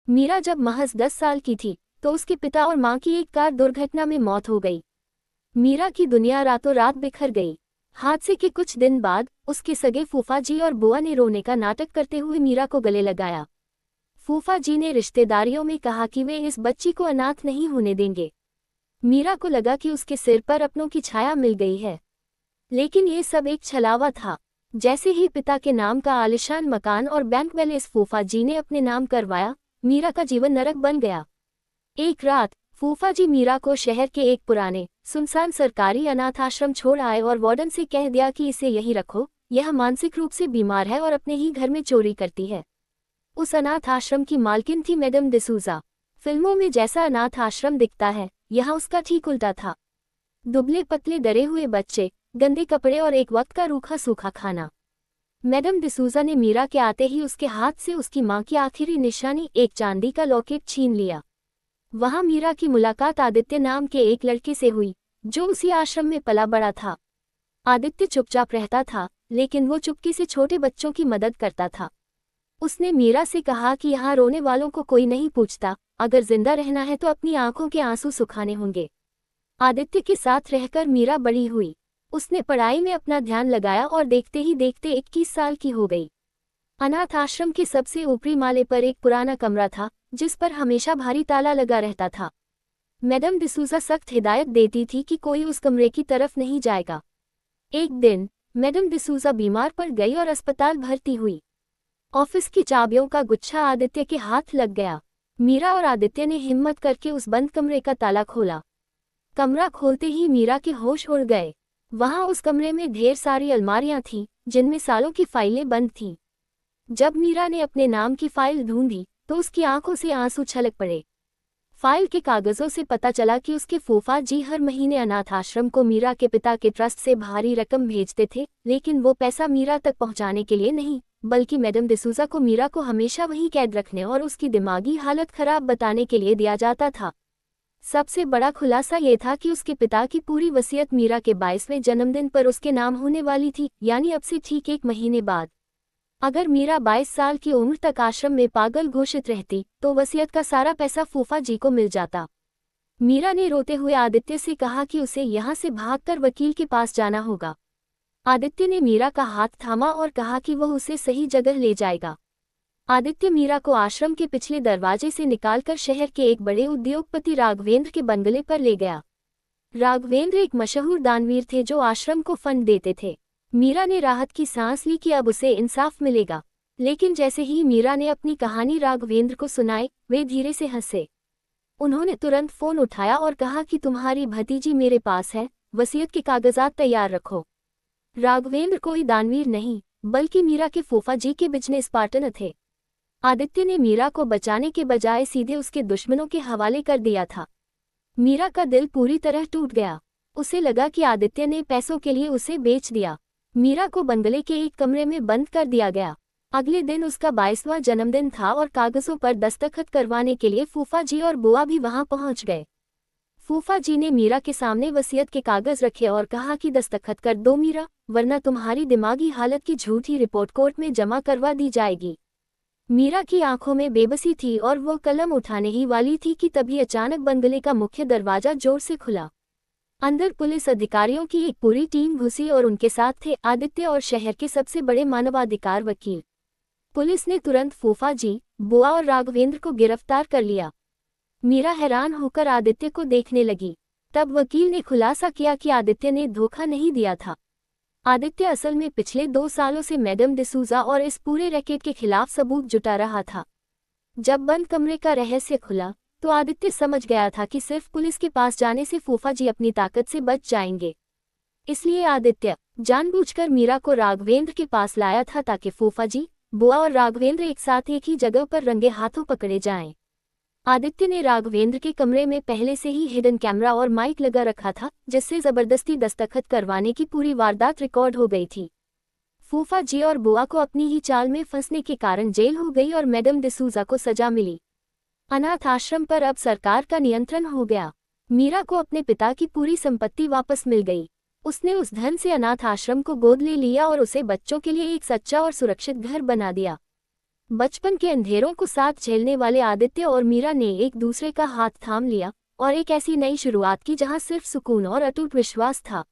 मीरा जब महज 10 साल की थी तो उसके पिता और मां की एक कार दुर्घटना में मौत हो गई। मीरा की दुनिया रातों रात बिखर गई। हादसे के कुछ दिन बाद उसके सगे फूफा जी और बुआ ने रोने का नाटक करते हुए मीरा को गले लगाया। फूफा जी ने रिश्तेदारियों में कहा कि वे इस बच्ची को अनाथ नहीं होने देंगे। मीरा को लगा कि उसके सिर पर अपनों की छाया मिल गई है, लेकिन ये सब एक छलावा था। जैसे ही पिता के नाम का आलिशान मकान और बैंक बैलेंस फूफा जी ने अपने नाम करवाया, मीरा का जीवन नरक बन गया। एक रात फूफा जी मीरा को शहर के एक पुराने सुनसान सरकारी अनाथ आश्रम छोड़ आए और वार्डन से कह दिया कि इसे यहीं रखो, यह मानसिक रूप से बीमार है और अपने ही घर में चोरी करती है। उस अनाथ आश्रम की मालकिन थी मैडम डिसूजा। फिल्मों में जैसा अनाथ आश्रम दिखता है, यहाँ उसका ठीक उल्टा था। दुबले पतले डरे हुए बच्चे, गंदे कपड़े और एक वक्त का रूखा सूखा खाना। मैडम डिसूजा ने मीरा के आते ही उसके हाथ से उसकी मां की आखिरी निशानी, एक चांदी का लॉकेट, छीन लिया। वहां मीरा की मुलाकात आदित्य नाम के एक लड़के से हुई, जो उसी आश्रम में पला बड़ा था। आदित्य चुपचाप रहता था, लेकिन वो चुपके से छोटे बच्चों की मदद करता था। उसने मीरा से कहा कि यहाँ रोने वालों को कोई नहीं पूछता, अगर जिंदा रहना है तो अपनी आंखों के आंसू सुखाने होंगे। आदित्य के साथ रहकर मीरा बड़ी हुई। उसने पढ़ाई में अपना ध्यान लगाया और देखते ही देखते 21 साल की हो गई। अनाथ आश्रम के सबसे ऊपरी माले पर एक पुराना कमरा था, जिस पर हमेशा भारी ताला लगा रहता था। मैडम डिसूजा सख्त हिदायत देती थी कि कोई उस कमरे की तरफ नहीं जाएगा। एक दिन मैडम डिसूजा बीमार पड़ गई और अस्पताल भर्ती हुई। ऑफिस की चाबियों का गुच्छा आदित्य के हाथ लग गया। मीरा और आदित्य ने हिम्मत करके उस बंद कमरे का ताला खोला। कमरा खोलते ही मीरा के होश उड़ गए। वहां उस कमरे में ढेर सारी अलमारियां थीं, जिनमें सालों की फाइलें बंद थीं। जब मीरा ने अपने नाम की फाइल ढूंढी तो उसकी आंखों से आंसू छलक पड़े। फाइल के कागजों से पता चला कि उसके फूफा जी हर महीने अनाथ आश्रम को मीरा के पिता के ट्रस्ट से भारी रकम भेजते थे, लेकिन वो पैसा मीरा तक पहुंचाने के लिए नहीं, बल्कि मैडम डिसूजा को मीरा को हमेशा वहीं कैद रखने और उसकी दिमागी हालत खराब बताने के लिए दिया जाता था। सबसे बड़ा खुलासा ये था कि उसके पिता की पूरी वसीयत मीरा के 22वें जन्मदिन पर उसके नाम होने वाली थी, यानी अब से ठीक 1 महीने बाद। अगर मीरा 22 साल की उम्र तक आश्रम में पागल घोषित रहती तो वसीयत का सारा पैसा फूफा जी को मिल जाता। मीरा ने रोते हुए आदित्य से कहा कि उसे यहाँ से भागकर वकील के पास जाना होगा। आदित्य ने मीरा का हाथ थामा और कहा कि वह उसे सही जगह ले जाएगा। आदित्य मीरा को आश्रम के पिछले दरवाजे से निकालकर शहर के एक बड़े उद्योगपति राघवेंद्र के बंगले पर ले गया। राघवेंद्र एक मशहूर दानवीर थे जो आश्रम को फंड देते थे। मीरा ने राहत की सांस ली कि अब उसे इंसाफ मिलेगा, लेकिन जैसे ही मीरा ने अपनी कहानी राघवेंद्र को सुनाई, वे धीरे से हंसे। उन्होंने तुरंत फोन उठाया और कहा कि तुम्हारी भतीजी मेरे पास है, वसीयत के कागजात तैयार रखो। राघवेंद्र कोई दानवीर नहीं, बल्कि मीरा के फूफा जी के बिजनेस पार्टनर थे। आदित्य ने मीरा को बचाने के बजाय सीधे उसके दुश्मनों के हवाले कर दिया था। मीरा का दिल पूरी तरह टूट गया। उसे लगा कि आदित्य ने पैसों के लिए उसे बेच दिया। मीरा को बंगले के एक कमरे में बंद कर दिया गया। अगले दिन उसका 22वां जन्मदिन था और कागजों पर दस्तखत करवाने के लिए फूफा जी और बुआ भी वहां पहुंच गए। फूफा जी ने मीरा के सामने वसीयत के कागज रखे और कहा कि दस्तखत कर दो मीरा, वरना तुम्हारी दिमागी हालत की झूठी रिपोर्ट कोर्ट में जमा करवा दी जाएगी। मीरा की आंखों में बेबसी थी और वो कलम उठाने ही वाली थी कि तभी अचानक बंगले का मुख्य दरवाजा जोर से खुला। अंदर पुलिस अधिकारियों की एक पूरी टीम घुसी और उनके साथ थे आदित्य और शहर के सबसे बड़े मानवाधिकार वकील। पुलिस ने तुरंत फूफा जी, बुआ और राघवेंद्र को गिरफ्तार कर लिया। मीरा हैरान होकर आदित्य को देखने लगी। तब वकील ने खुलासा किया कि आदित्य ने धोखा नहीं दिया था। आदित्य असल में पिछले 2 सालों से मैडम डिसूजा और इस पूरे रैकेट के खिलाफ सबूत जुटा रहा था। जब बंद कमरे का रहस्य खुला तो आदित्य समझ गया था कि सिर्फ पुलिस के पास जाने से फूफा जी अपनी ताकत से बच जाएंगे। इसलिए आदित्य जानबूझकर मीरा को राघवेंद्र के पास लाया था ताकि फूफा जी, बुआ और राघवेंद्र एक साथ एक ही जगह पर रंगे हाथों पकड़े जाएं। आदित्य ने राघवेंद्र के कमरे में पहले से ही हिडन कैमरा और माइक लगा रखा था, जिससे जबरदस्ती दस्तखत करवाने की पूरी वारदात रिकॉर्ड हो गई थी। फूफा जी और बुआ को अपनी ही चाल में फंसने के कारण जेल हो गई और मैडम डिसूजा को सजा मिली। अनाथ आश्रम पर अब सरकार का नियंत्रण हो गया। मीरा को अपने पिता की पूरी संपत्ति वापस मिल गई। उसने उस धन से अनाथ आश्रम को गोद ले लिया और उसे बच्चों के लिए एक सच्चा और सुरक्षित घर बना दिया। बचपन के अंधेरों को साथ झेलने वाले आदित्य और मीरा ने एक दूसरे का हाथ थाम लिया और एक ऐसी नई शुरुआत की जहां सिर्फ सुकून और अटूट विश्वास था।